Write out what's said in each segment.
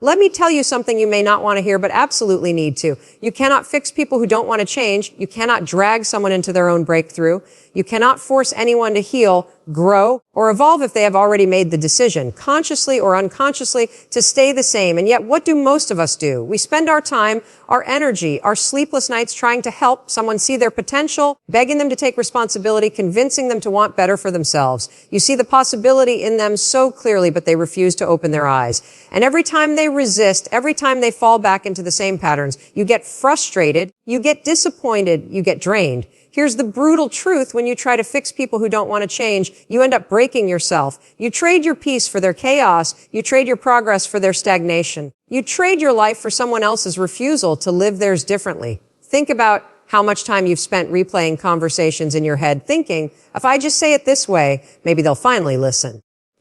Let me tell you something you may not want to hear, but absolutely need to. You cannot fix people who don't want to change. You cannot drag someone into their own breakthrough. You cannot force anyone to heal, grow, or evolve if they have already made the decision, consciously or unconsciously, to stay the same. And yet, what do most of us do? We spend our time, our energy, our sleepless nights trying to help someone see their potential, begging them to take responsibility, convincing them to want better for themselves. You see the possibility in them so clearly, but they refuse to open their eyes. And every time they resist, every time they fall back into the same patterns, you get frustrated, you get disappointed, you get drained. Here's the brutal truth. When you try to fix people who don't want to change, you end up breaking yourself. You trade your peace for their chaos. You trade your progress for their stagnation. You trade your life for someone else's refusal to live theirs differently. Think about how much time you've spent replaying conversations in your head, thinking, if I just say it this way, maybe they'll finally listen.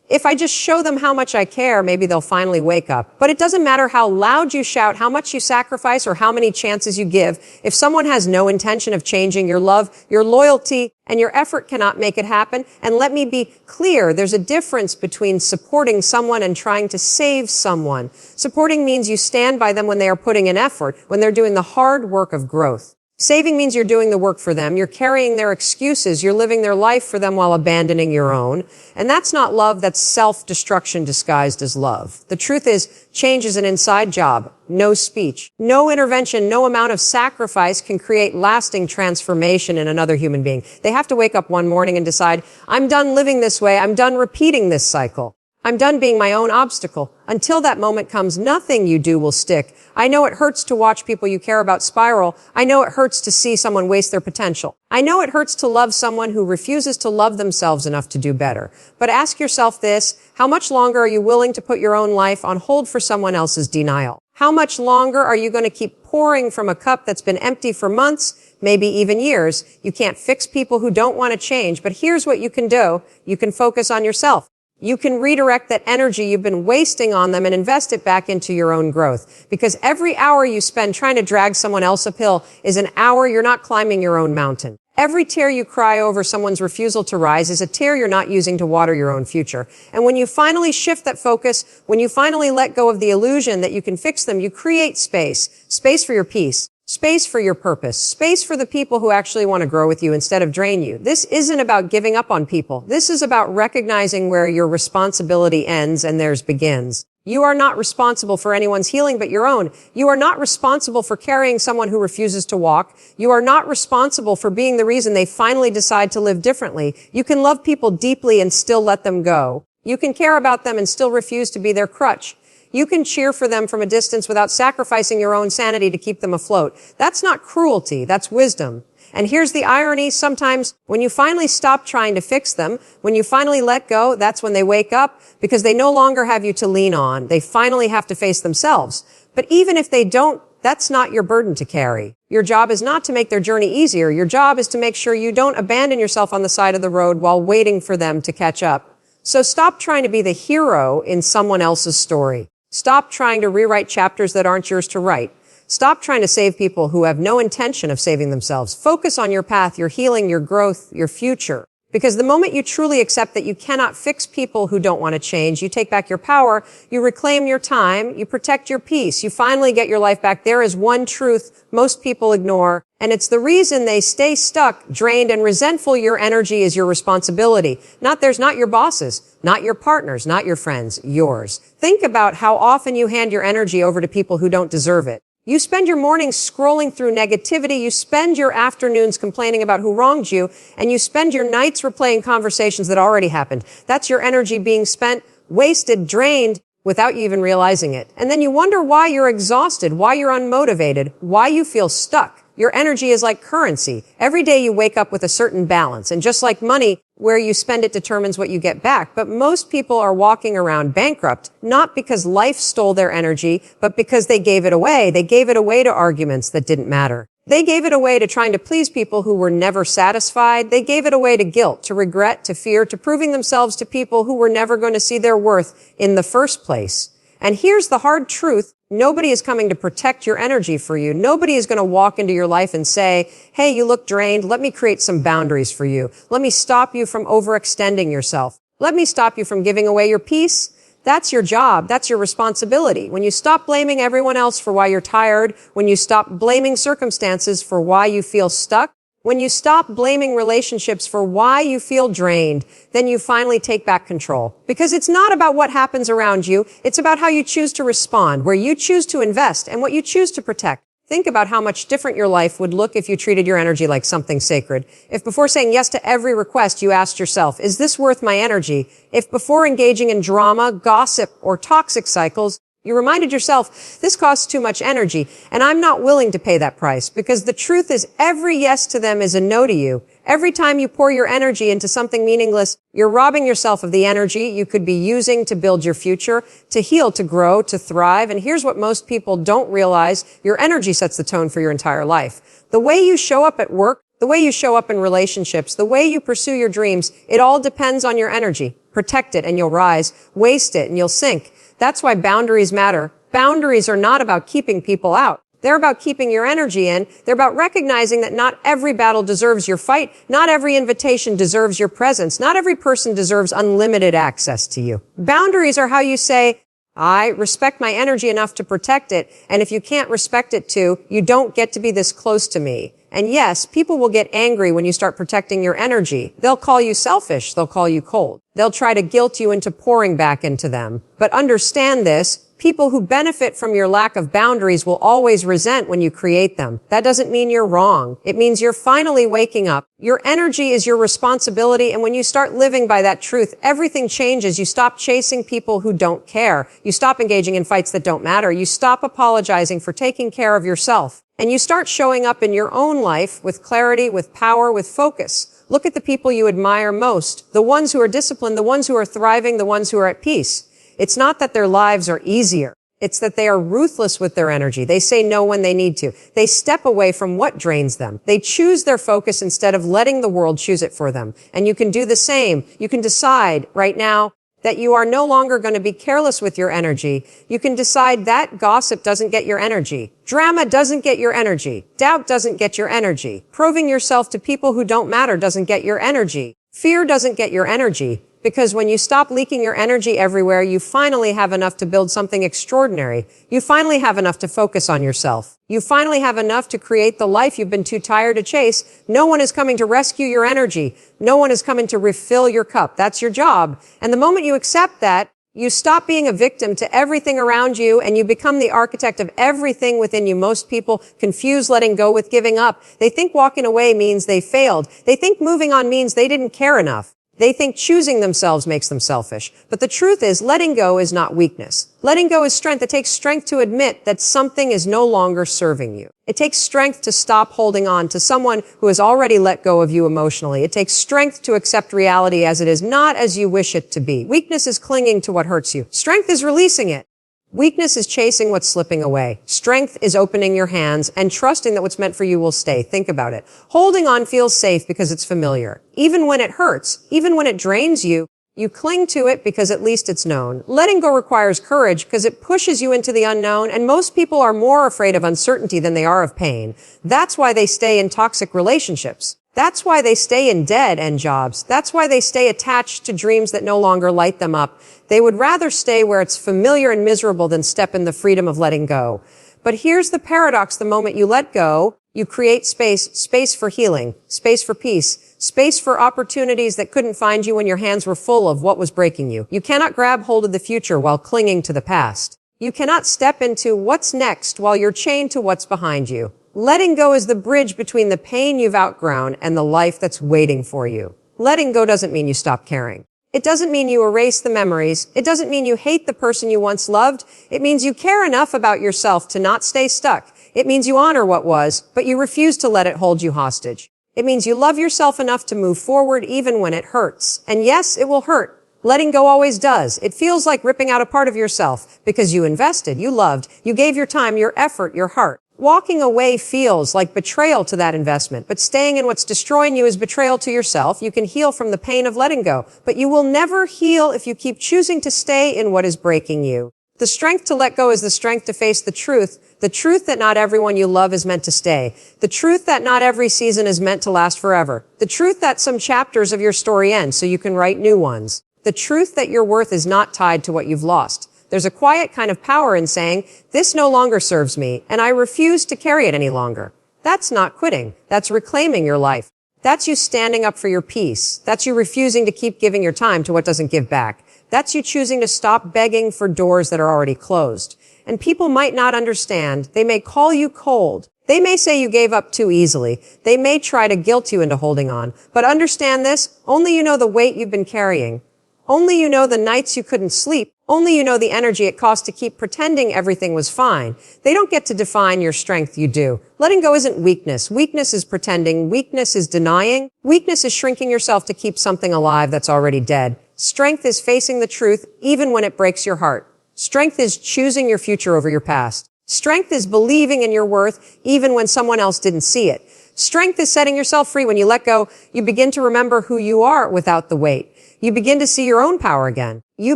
If I just show them how much I care, maybe they'll finally wake up. But it doesn't matter how loud you shout, how much you sacrifice, or how many chances you give. If someone has no intention of changing, your love, your loyalty, and your effort cannot make it happen. And let me be clear, there's a difference between supporting someone and trying to save someone. Supporting means you stand by them when they are putting in effort, when they're doing the hard work of growth. Saving means you're doing the work for them. You're carrying their excuses. You're living their life for them while abandoning your own. And that's not love. That's self-destruction disguised as love. The truth is, change is an inside job. No speech, no intervention, no amount of sacrifice can create lasting transformation in another human being. They have to wake up one morning and decide, I'm done living this way. I'm done repeating this cycle. I'm done being my own obstacle. Until that moment comes, nothing you do will stick. I know it hurts to watch people you care about spiral. I know it hurts to see someone waste their potential. I know it hurts to love someone who refuses to love themselves enough to do better. But ask yourself this, how much longer are you willing to put your own life on hold for someone else's denial? How much longer are you going to keep pouring from a cup that's been empty for months, maybe even years? You can't fix people who don't want to change, but here's what you can do. You can focus on yourself. You can redirect that energy you've been wasting on them and invest it back into your own growth. Because every hour you spend trying to drag someone else uphill is an hour you're not climbing your own mountain. Every tear you cry over someone's refusal to rise is a tear you're not using to water your own future. And when you finally shift that focus, when you finally let go of the illusion that you can fix them, you create space. Space for your peace. Space for your purpose. Space for the people who actually want to grow with you instead of drain you. This isn't about giving up on people. This is about recognizing where your responsibility ends and theirs begins. You are not responsible for anyone's healing but your own. You are not responsible for carrying someone who refuses to walk. You are not responsible for being the reason they finally decide to live differently. You can love people deeply and still let them go. You can care about them and still refuse to be their crutch. You can cheer for them from a distance without sacrificing your own sanity to keep them afloat. That's not cruelty, that's wisdom. And here's the irony, sometimes when you finally stop trying to fix them, when you finally let go, that's when they wake up because they no longer have you to lean on. They finally have to face themselves. But even if they don't, that's not your burden to carry. Your job is not to make their journey easier. Your job is to make sure you don't abandon yourself on the side of the road while waiting for them to catch up. So stop trying to be the hero in someone else's story. Stop trying to rewrite chapters that aren't yours to write. Stop trying to save people who have no intention of saving themselves. Focus on your path, your healing, your growth, your future. Because the moment you truly accept that you cannot fix people who don't want to change, you take back your power, you reclaim your time, you protect your peace, you finally get your life back. There is one truth most people ignore, and it's the reason they stay stuck, drained, and resentful. Your energy is your responsibility. Not theirs, not your bosses, not your partners, not your friends, yours. Think about how often you hand your energy over to people who don't deserve it. You spend your mornings scrolling through negativity, you spend your afternoons complaining about who wronged you, and you spend your nights replaying conversations that already happened. That's your energy being spent, wasted, drained, without you even realizing it. And then you wonder why you're exhausted, why you're unmotivated, why you feel stuck. Your energy is like currency. Every day you wake up with a certain balance. And just like money, where you spend it determines what you get back. But most people are walking around bankrupt, not because life stole their energy, but because they gave it away. They gave it away to arguments that didn't matter. They gave it away to trying to please people who were never satisfied. They gave it away to guilt, to regret, to fear, to proving themselves to people who were never going to see their worth in the first place. And here's the hard truth. Nobody is coming to protect your energy for you. Nobody is going to walk into your life and say, hey, you look drained. Let me create some boundaries for you. Let me stop you from overextending yourself. Let me stop you from giving away your peace. That's your job. That's your responsibility. When you stop blaming everyone else for why you're tired, when you stop blaming circumstances for why you feel stuck, when you stop blaming relationships for why you feel drained, then you finally take back control. Because it's not about what happens around you. It's about how you choose to respond, where you choose to invest, and what you choose to protect. Think about how much different your life would look if you treated your energy like something sacred. If before saying yes to every request, you asked yourself, is this worth my energy? If before engaging in drama, gossip, or toxic cycles, you reminded yourself, this costs too much energy, and I'm not willing to pay that price, because the truth is every yes to them is a no to you. Every time you pour your energy into something meaningless, you're robbing yourself of the energy you could be using to build your future, to heal, to grow, to thrive. And here's what most people don't realize. Your energy sets the tone for your entire life. The way you show up at work, the way you show up in relationships, the way you pursue your dreams, it all depends on your energy. Protect it and you'll rise. Waste it and you'll sink. That's why boundaries matter. Boundaries are not about keeping people out. They're about keeping your energy in. They're about recognizing that not every battle deserves your fight. Not every invitation deserves your presence. Not every person deserves unlimited access to you. Boundaries are how you say, I respect my energy enough to protect it, and if you can't respect it too, you don't get to be this close to me. And yes, people will get angry when you start protecting your energy. They'll call you selfish. They'll call you cold. They'll try to guilt you into pouring back into them. But understand this. People who benefit from your lack of boundaries will always resent when you create them. That doesn't mean you're wrong. It means you're finally waking up. Your energy is your responsibility, and when you start living by that truth, everything changes. You stop chasing people who don't care. You stop engaging in fights that don't matter. You stop apologizing for taking care of yourself. And you start showing up in your own life with clarity, with power, with focus. Look at the people you admire most. The ones who are disciplined, the ones who are thriving, the ones who are at peace. It's not that their lives are easier. It's that they are ruthless with their energy. They say no when they need to. They step away from what drains them. They choose their focus instead of letting the world choose it for them. And you can do the same. You can decide right now that you are no longer going to be careless with your energy. You can decide that gossip doesn't get your energy. Drama doesn't get your energy. Doubt doesn't get your energy. Proving yourself to people who don't matter doesn't get your energy. Fear doesn't get your energy. Because when you stop leaking your energy everywhere, you finally have enough to build something extraordinary. You finally have enough to focus on yourself. You finally have enough to create the life you've been too tired to chase. No one is coming to rescue your energy. No one is coming to refill your cup. That's your job. And the moment you accept that, you stop being a victim to everything around you and you become the architect of everything within you. Most people confuse letting go with giving up. They think walking away means they failed. They think moving on means they didn't care enough. They think choosing themselves makes them selfish. But the truth is, letting go is not weakness. Letting go is strength. It takes strength to admit that something is no longer serving you. It takes strength to stop holding on to someone who has already let go of you emotionally. It takes strength to accept reality as it is, not as you wish it to be. Weakness is clinging to what hurts you. Strength is releasing it. Weakness is chasing what's slipping away. Strength is opening your hands and trusting that what's meant for you will stay. Think about it. Holding on feels safe because it's familiar. Even when it hurts, even when it drains you, you cling to it because at least it's known. Letting go requires courage because it pushes you into the unknown, and most people are more afraid of uncertainty than they are of pain. That's why they stay in toxic relationships. That's why they stay in dead-end jobs. That's why they stay attached to dreams that no longer light them up. They would rather stay where it's familiar and miserable than step in the freedom of letting go. But here's the paradox. The moment you let go, you create space for healing, space for peace, space for opportunities that couldn't find you when your hands were full of what was breaking you. You cannot grab hold of the future while clinging to the past. You cannot step into what's next while you're chained to what's behind you. Letting go is the bridge between the pain you've outgrown and the life that's waiting for you. Letting go doesn't mean you stop caring. It doesn't mean you erase the memories. It doesn't mean you hate the person you once loved. It means you care enough about yourself to not stay stuck. It means you honor what was, but you refuse to let it hold you hostage. It means you love yourself enough to move forward even when it hurts. And yes, it will hurt. Letting go always does. It feels like ripping out a part of yourself because you invested, you loved, you gave your time, your effort, your heart. Walking away feels like betrayal to that investment, but staying in what's destroying you is betrayal to yourself. You can heal from the pain of letting go, but you will never heal if you keep choosing to stay in what is breaking you. The strength to let go is the strength to face the truth that not everyone you love is meant to stay, the truth that not every season is meant to last forever, the truth that some chapters of your story end so you can write new ones. The truth that your worth is not tied to what you've lost. There's a quiet kind of power in saying, this no longer serves me, and I refuse to carry it any longer. That's not quitting. That's reclaiming your life. That's you standing up for your peace. That's you refusing to keep giving your time to what doesn't give back. That's you choosing to stop begging for doors that are already closed. And people might not understand. They may call you cold. They may say you gave up too easily. They may try to guilt you into holding on. But understand this, only you know the weight you've been carrying. Only you know the nights you couldn't sleep. Only you know the energy it cost to keep pretending everything was fine. They don't get to define your strength, you do. Letting go isn't weakness. Weakness is pretending. Weakness is denying. Weakness is shrinking yourself to keep something alive that's already dead. Strength is facing the truth even when it breaks your heart. Strength is choosing your future over your past. Strength is believing in your worth even when someone else didn't see it. Strength is setting yourself free. When you let go, you begin to remember who you are without the weight. You begin to see your own power again. You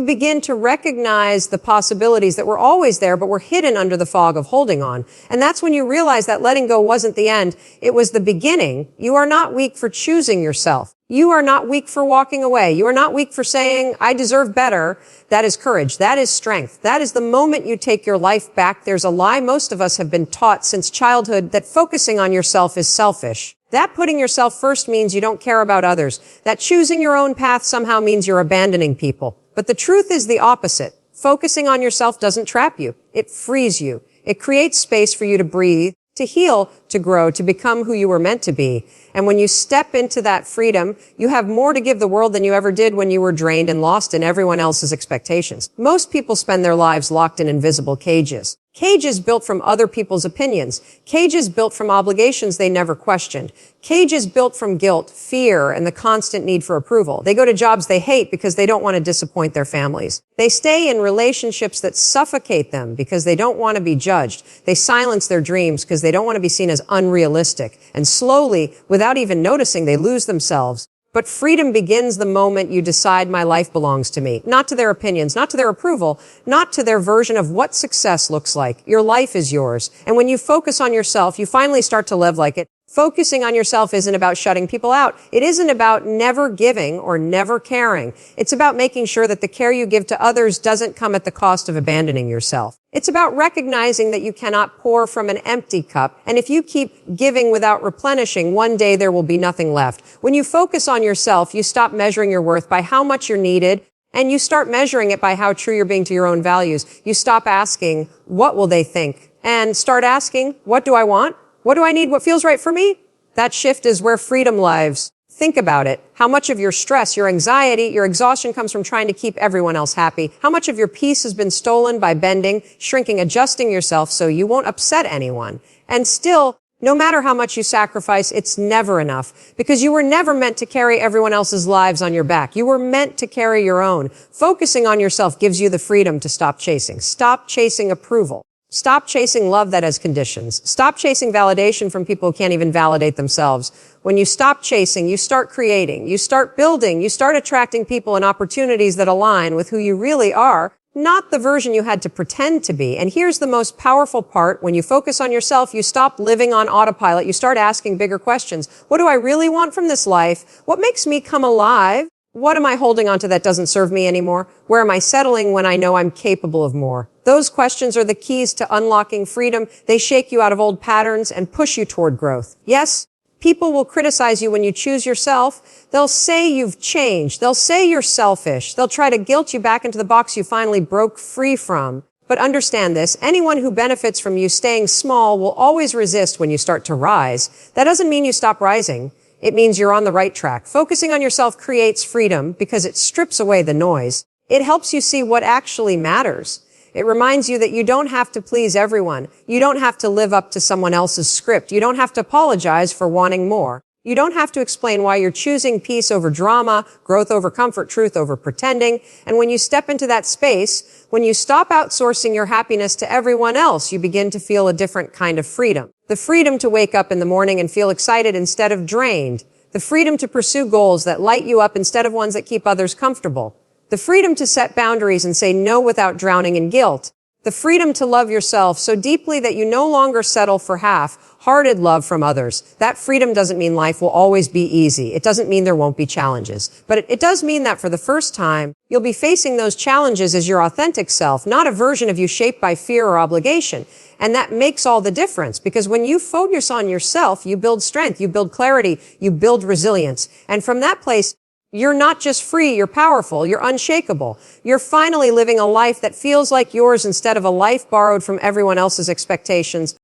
begin to recognize the possibilities that were always there, but were hidden under the fog of holding on. And that's when you realize that letting go wasn't the end. It was the beginning. You are not weak for choosing yourself. You are not weak for walking away. You are not weak for saying, I deserve better. That is courage. That is strength. That is the moment you take your life back. There's a lie most of us have been taught since childhood that focusing on yourself is selfish. That putting yourself first means you don't care about others. That choosing your own path somehow means you're abandoning people. But the truth is the opposite. Focusing on yourself doesn't trap you. It frees you. It creates space for you to breathe, to heal, to grow, to become who you were meant to be. And when you step into that freedom, you have more to give the world than you ever did when you were drained and lost in everyone else's expectations. Most people spend their lives locked in invisible cages. Cages built from other people's opinions. Cages built from obligations they never questioned. Cages built from guilt, fear, and the constant need for approval. They go to jobs they hate because they don't want to disappoint their families. They stay in relationships that suffocate them because they don't want to be judged. They silence their dreams because they don't want to be seen as unrealistic. And slowly, without even noticing, they lose themselves. But freedom begins the moment you decide my life belongs to me. Not to their opinions, not to their approval, not to their version of what success looks like. Your life is yours. And when you focus on yourself, you finally start to live like it. Focusing on yourself isn't about shutting people out. It isn't about never giving or never caring. It's about making sure that the care you give to others doesn't come at the cost of abandoning yourself. It's about recognizing that you cannot pour from an empty cup. And if you keep giving without replenishing, one day there will be nothing left. When you focus on yourself, you stop measuring your worth by how much you're needed, and you start measuring it by how true you're being to your own values. You stop asking, what will they think? And start asking, what do I want? What do I need? What feels right for me? That shift is where freedom lives. Think about it. How much of your stress, your anxiety, your exhaustion comes from trying to keep everyone else happy? How much of your peace has been stolen by bending, shrinking, adjusting yourself so you won't upset anyone? And still, no matter how much you sacrifice, it's never enough because you were never meant to carry everyone else's lives on your back. You were meant to carry your own. Focusing on yourself gives you the freedom to stop chasing. Stop chasing approval. Stop chasing love that has conditions. Stop chasing validation from people who can't even validate themselves. When you stop chasing, you start creating, you start building, you start attracting people and opportunities that align with who you really are, not the version you had to pretend to be. And here's the most powerful part. When you focus on yourself, you stop living on autopilot. You start asking bigger questions. What do I really want from this life? What makes me come alive? What am I holding on to that doesn't serve me anymore? Where am I settling when I know I'm capable of more? Those questions are the keys to unlocking freedom. They shake you out of old patterns and push you toward growth. Yes, people will criticize you when you choose yourself. They'll say you've changed. They'll say you're selfish. They'll try to guilt you back into the box you finally broke free from. But understand this, anyone who benefits from you staying small will always resist when you start to rise. That doesn't mean you stop rising. It means you're on the right track. Focusing on yourself creates freedom because it strips away the noise. It helps you see what actually matters. It reminds you that you don't have to please everyone. You don't have to live up to someone else's script. You don't have to apologize for wanting more. You don't have to explain why you're choosing peace over drama, growth over comfort, truth over pretending. And when you step into that space, when you stop outsourcing your happiness to everyone else, you begin to feel a different kind of freedom. The freedom to wake up in the morning and feel excited instead of drained. The freedom to pursue goals that light you up instead of ones that keep others comfortable. The freedom to set boundaries and say no without drowning in guilt. The The freedom to love yourself so deeply that you no longer settle for half-hearted love from others. That freedom doesn't mean life will always be easy. It doesn't mean there won't be challenges. But it does mean that for the first time, you'll be facing those challenges as your authentic self, not a version of you shaped by fear or obligation. And that makes all the difference, because when you focus on yourself, you build strength, you build clarity, you build resilience. And from that place, you're not just free, you're powerful, you're unshakable. You're finally living a life that feels like yours instead of a life borrowed from everyone else's expectations.